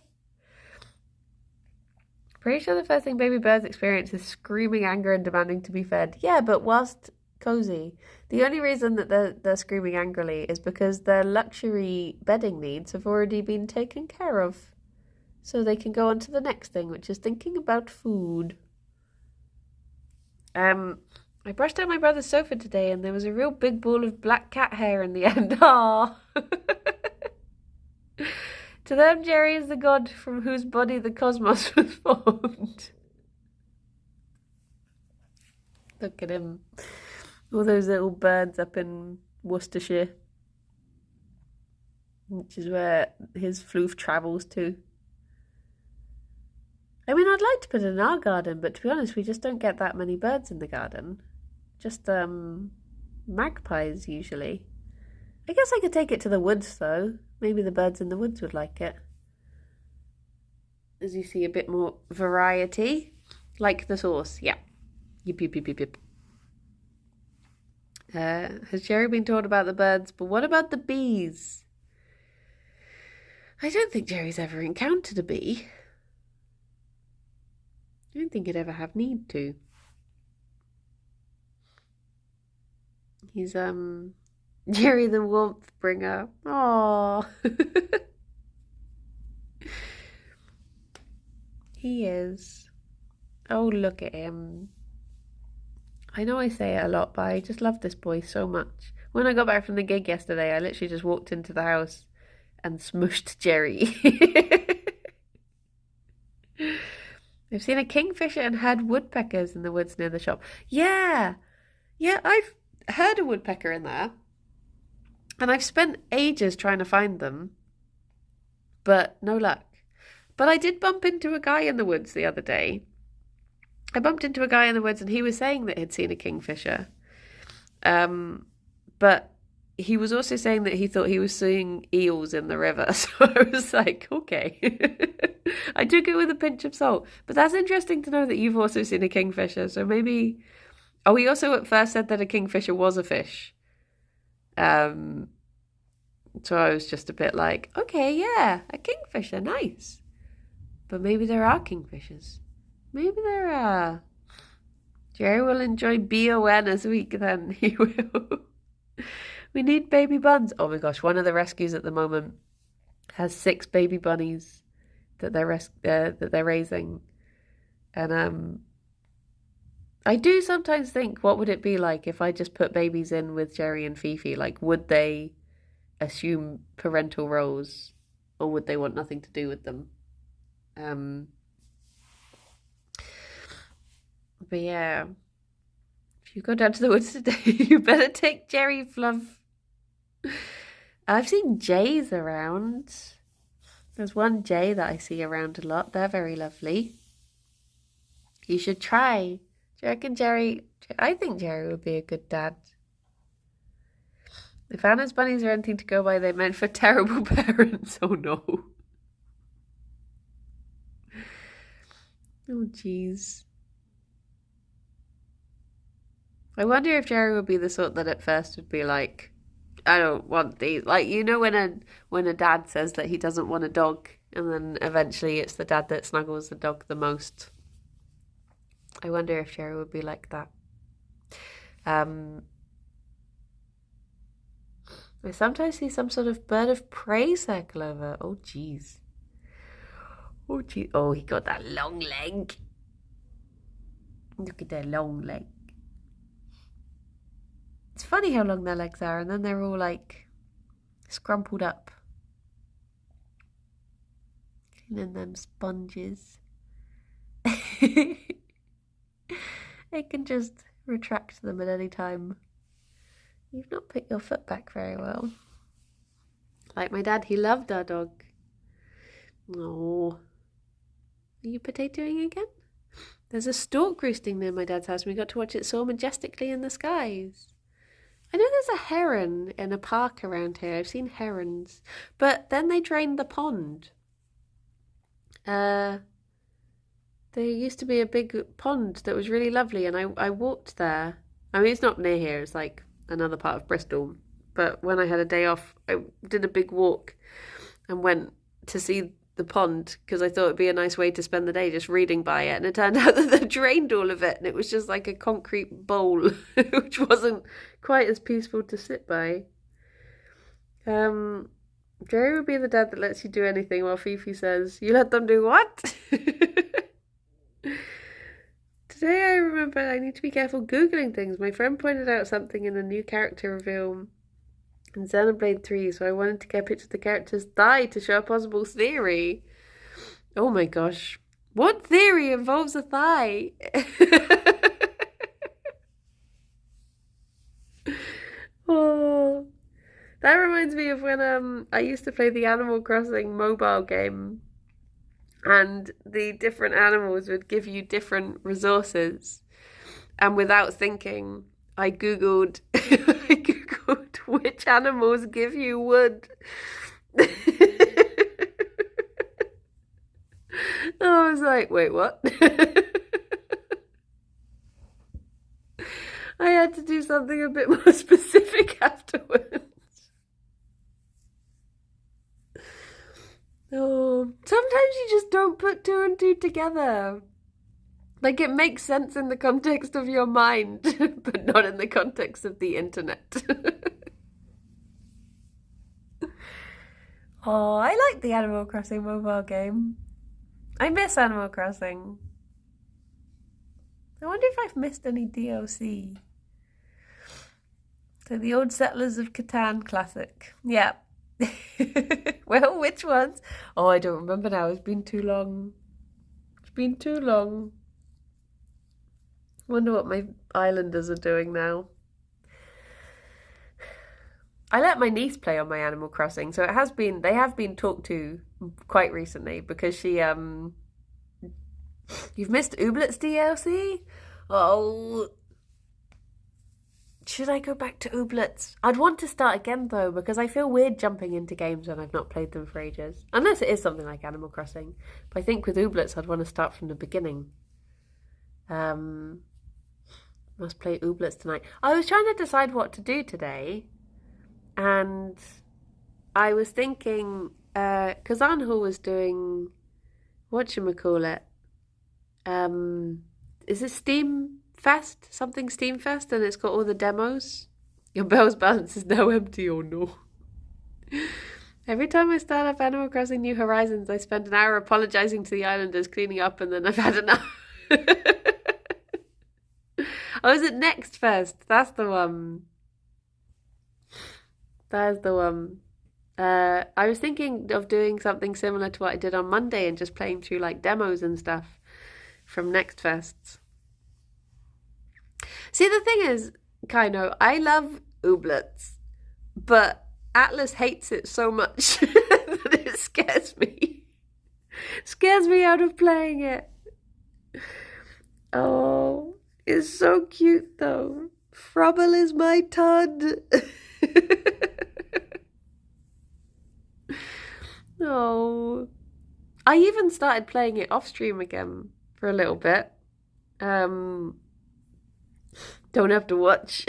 A: Pretty sure the first thing baby birds experience is screaming anger and demanding to be fed. Yeah, but whilst cozy. The only reason that they're screaming angrily is because their luxury bedding needs have already been taken care of. So they can go on to the next thing, which is thinking about food. I brushed out my brother's sofa today and there was a real big ball of black cat hair in the end. Aww. To them, Gerry is the god from whose body the cosmos was formed. Look at him. All those little birds up in Worcestershire, which is where his floof travels to. I mean, I'd like to put it in our garden, but to be honest, we just don't get that many birds in the garden. Just magpies, usually. I guess I could take it to the woods, though. Maybe the birds in the woods would like it. As you see, a bit more variety. Like the sauce, yeah. Yip, yip, yip, yip, yip. Has Gerry been told about the birds? But what about the bees? I don't think Gerry's ever encountered a bee. I don't think he'd ever have need to. He's, Gerry the warmth bringer. Aww. He is. Oh, look at him. I know I say it a lot, but I just love this boy so much. When I got back from the gig yesterday, I literally just walked into the house and smooshed Gerry. I've seen a kingfisher and heard woodpeckers in the woods near the shop. Yeah, I've heard a woodpecker in there. And I've spent ages trying to find them, but no luck. But I did bump into a guy in the woods the other day. I bumped into a guy in the woods and he was saying that he'd seen a kingfisher. But he was also saying that he thought he was seeing eels in the river. So I was like, okay. I took it with a pinch of salt. But that's interesting to know that you've also seen a kingfisher. So maybe... Oh, he also at first said that a kingfisher was a fish. So I was just a bit like, okay, yeah, a kingfisher, nice. But maybe there are kingfishers. Maybe there are. Gerry will enjoy Bee Awareness Week then. He will. We need baby buns. Oh my gosh, one of the rescues at the moment has 6 baby bunnies that they're raising. And I do sometimes think, what would it be like if I just put babies in with Gerry and Fifi? Like, would they assume parental roles, or would they want nothing to do with them? But yeah, if you go down to the woods today, you better take Gerry Fluff. I've seen jays around. There's one jay that I see around a lot. They're very lovely. You should try. Do you reckon Gerry... I think Gerry would be a good dad. If Anna's bunnies are anything to go by, they meant for terrible parents. Oh no. Oh jeez. I wonder if Gerry would be the sort that at first would be like, I don't want these. Like, you know when a dad says that he doesn't want a dog, and then eventually it's the dad that snuggles the dog the most. I wonder if Gerry would be like that. I sometimes see some sort of bird of prey circle over. Oh, jeez. Oh, gee. Oh, he got that long leg. Look at that long leg. It's funny how long their legs are, and then they're all like scrumpled up. Cleaning them sponges. I can just retract them at any time. You've not put your foot back very well. Like my dad, he loved our dog. Oh. Are you potatoing again? There's a stork roosting near my dad's house and we got to watch it soar majestically in the skies. I know there's a heron in a park around here. I've seen herons. But then they drained the pond. There used to be a big pond that was really lovely and I walked there. I mean, it's not near here. It's like another part of Bristol. But when I had a day off, I did a big walk and went to see the pond because I thought it'd be a nice way to spend the day just reading by it. And it turned out that they drained all of it and it was just like a concrete bowl, which wasn't quite as peaceful to sit by. Gerry would be the dad that lets you do anything while Fifi says, "You let them do what?" Today I remember I need to be careful Googling things. My friend pointed out something in a new character reveal in Xenoblade 3, so I wanted to get a picture of the character's thigh to show a possible theory. Oh my gosh. What theory involves a thigh? Oh, that reminds me of when I used to play the Animal Crossing mobile game and the different animals would give you different resources. And without thinking, I googled which animals give you wood. I was like, wait, what? I had to do something a bit more specific afterwards. Oh, sometimes you just don't put two and two together. Like, it makes sense in the context of your mind, but not in the context of the internet. Oh, I like the Animal Crossing mobile game. I miss Animal Crossing. I wonder if I've missed any DLC. So the old Settlers of Catan classic. Yeah. Well, which ones? Oh, I don't remember now. It's been too long. It's been too long. Wonder what my islanders are doing now. I let my niece play on my Animal Crossing, so they have been talked to quite recently because she you've missed Ooblet's DLC? Oh, should I go back to Ooblet's? I'd want to start again though because I feel weird jumping into games when I've not played them for ages. Unless it is something like Animal Crossing. But I think with Ooblet's I'd want to start from the beginning. Must play Ooblet's tonight. I was trying to decide what to do today. And I was thinking, because Anhul was doing, whatchamacallit, is it Steam Fest? Something Steam Fest, and it's got all the demos. Your bell's balance is now empty or no. Every time I start up Animal Crossing New Horizons, I spend an hour apologising to the islanders, cleaning up, and then I've had enough. Oh, is it Next Fest? That's the one. There's the one. I was thinking of doing something similar to what I did on Monday and just playing through like demos and stuff from Next Fests. See, the thing is, Kaino, I love Ooblets, but Atlas hates it so much that it scares me. Scares me out of playing it. Oh, it's so cute though. Frubble is my Todd. Oh, I even started playing it off stream again for a little bit. Don't have to watch.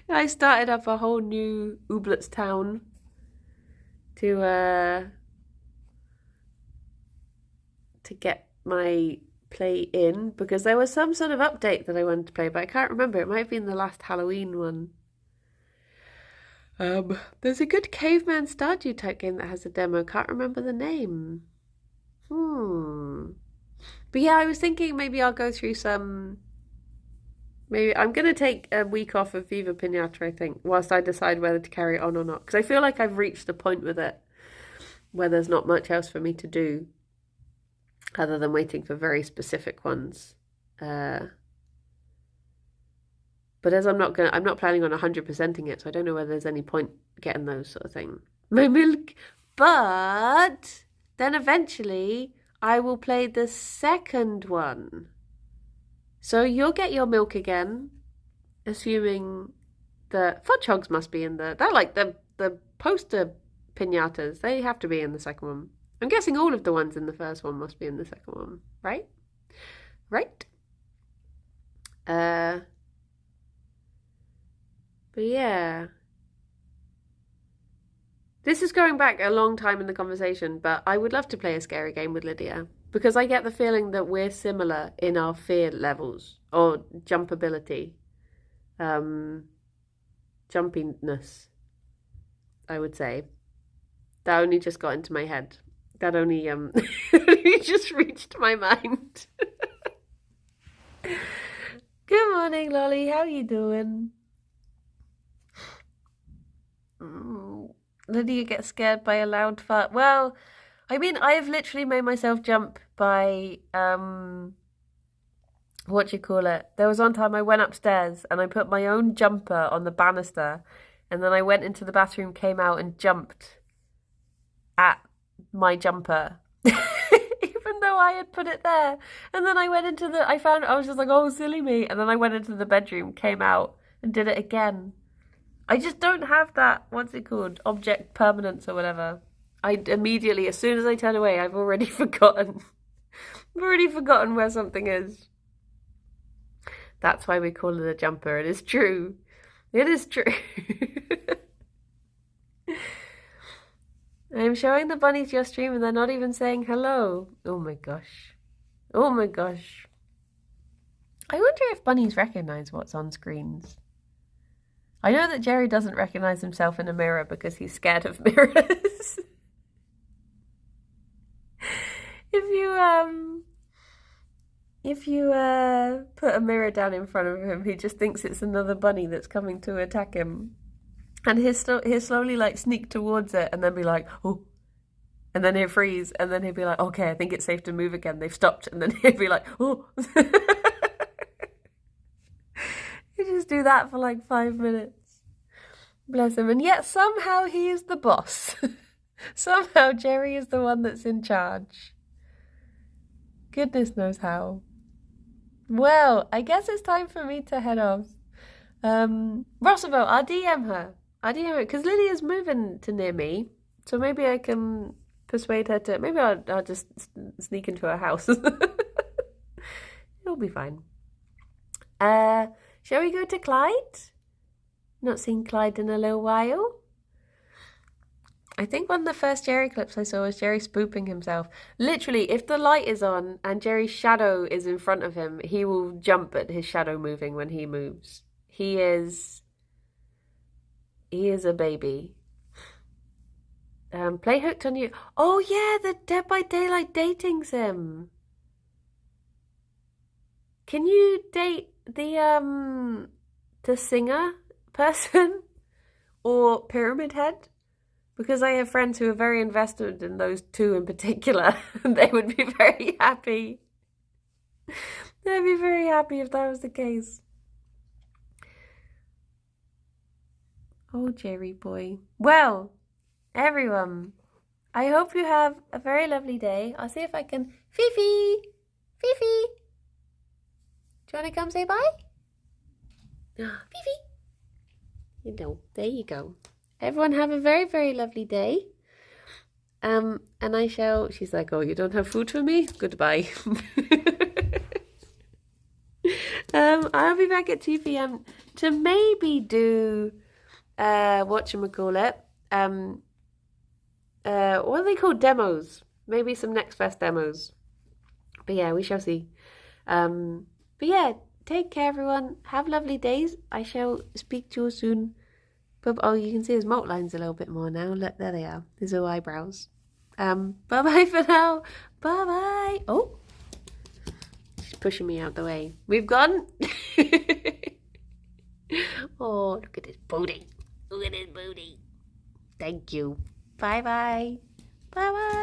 A: I started up a whole new Ooblets town to get my play in because there was some sort of update that I wanted to play, but I can't remember. It might have been the last Halloween one. There's a good caveman Stardew type game that has a demo. Can't remember the name. But yeah, I was thinking maybe I'll go through some. Maybe I'm gonna take a week off of Viva Pinata, I think, whilst I decide whether to carry it on or not. Because I feel like I've reached a point with it where there's not much else for me to do other than waiting for very specific ones. But as I'm not planning on 100%ing it, so I don't know whether there's any point getting those sort of thing. My milk, but then eventually I will play the second one. So you'll get your milk again, assuming the fudgehogs must be in they're like the poster pinatas. They have to be in the second one. I'm guessing all of the ones in the first one must be in the second one, right? Right? But yeah. This is going back a long time in the conversation, but I would love to play a scary game with Lydia because I get the feeling that we're similar in our fear levels or jumpability, jumpiness, I would say. That only just got into my head. That only only just reached my mind. Good morning, Lolly. How are you doing? Lydia gets scared by a loud fart. Well, I mean, I've literally made myself jump by what do you call it? There was one time I went upstairs and I put my own jumper on the banister, and then I went into the bathroom, came out, and jumped at my jumper. Even though I had put it there. And then I went into I was just like, oh, silly me. And then I went into the bedroom, came out, and did it again. I just don't have that, what's it called, object permanence or whatever. I immediately, as soon as I turn away, I've already forgotten. I've already forgotten where something is. That's why we call it a jumper. It is true. It is true. I'm showing the bunnies your stream and they're not even saying hello. Oh my gosh. Oh my gosh. I wonder if bunnies recognize what's on screens. I know that Gerry doesn't recognize himself in a mirror because he's scared of mirrors. If you put a mirror down in front of him, he just thinks it's another bunny that's coming to attack him. And he'll slowly like sneak towards it and then be like, oh. And then he'll freeze and then he'll be like, okay, I think it's safe to move again. They've stopped. And then he'll be like, oh. You just do that for like 5 minutes. Bless him. And yet somehow he is the boss. Somehow Gerry is the one that's in charge. Goodness knows how. Well, I guess it's time for me to head off. Roosevelt, I'll DM her. Because Lydia's moving to near me. So maybe I can persuade her to... Maybe I'll just sneak into her house. It'll be fine. Shall we go to Clyde? Not seen Clyde in a little while. I think one of the first Gerry clips I saw was Gerry spooping himself. Literally, if the light is on and Gerry's shadow is in front of him, he will jump at his shadow moving when he moves. He is a baby. Play Hooked on You. Oh yeah, the Dead by Daylight dating sim. Can you date the singer person or Pyramid Head? Because I have friends who are very invested in those two in particular, and they would be very happy. They'd be very happy if that was the case. Oh, Gerry boy. Well, everyone, I hope you have a very lovely day. I'll see if I can... Fifi! Fifi! Do you want to come say bye? Fifi! You know, there you go. Everyone have a very, very lovely day. And I shall... She's like, oh, you don't have food for me? Goodbye. I'll be back at 2 p.m. to maybe do... whatchamacallit? What are they called? Demos. Maybe some Next Fest demos. But yeah, we shall see. But yeah, take care, everyone. Have lovely days. I shall speak to you soon. But oh, you can see his mouth lines a little bit more now. Look, there they are. His little eyebrows. Bye-bye for now. Bye-bye. Oh, she's pushing me out the way. We've gone. Oh, look at his booty. Look at his booty. Thank you. Bye-bye. Bye-bye.